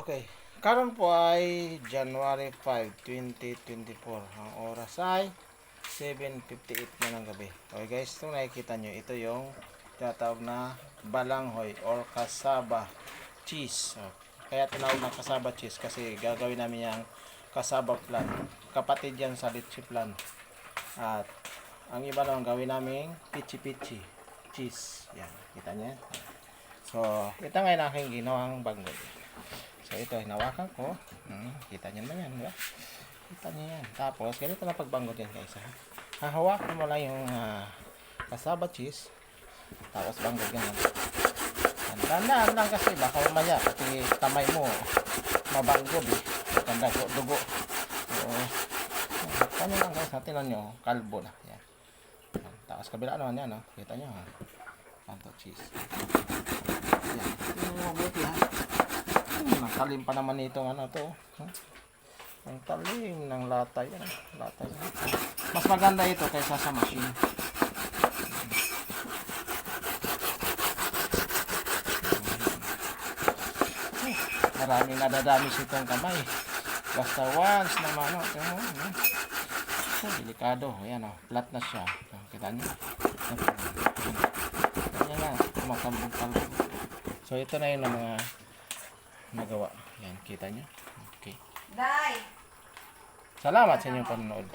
Okay. Karon po ay January 5, 2024. Ang oras ay 7:58 na ng gabi. Okay guys, ito nakikita nyo. Ito yung tinatawag na balanghoy or kasaba cheese. Kaya tinawag na kasaba cheese kasi gagawin namin yung kasaba flan. Kapatid yan sa litchi flan. At ang iba naman gawin namin pichi-pichi cheese. Yan, kita nyo yan. So, ito ngayon aking ginawang banggol. So, ito, hinawakan ko. Kita nyo naman yan, diba? Kita nyo yan. Tapos, ganito na pagbanggol yan, guys. Hahawakan mo lang yung kasaba cheese. Tapos, banggol ganyan. Tandaan lang kasi, baka umaya, pati kamay mo, mabanggol, eh. Tanda, dugo. So, kanya lang, guys. Tinan nyo, kalbo na. Yan. Tapos, kabila naman yan, no? Kita nyo, ha? Kanto cheese. Yan. Yung mabuti, ha? Talim pa naman itong ano to. Ang talim ng latay. Latay. Mas maganda ito kaysa sa machine. Maraming nadadamis itong kamay. Basta once na mano. Delikado. Ayan o. Flat na siya. Kita nyo. Ayan na. Kumakambog-kambog. So ito na yun ang mga nagawa. Yan, kita nyo. Okay. Salamat sa inyong panonood.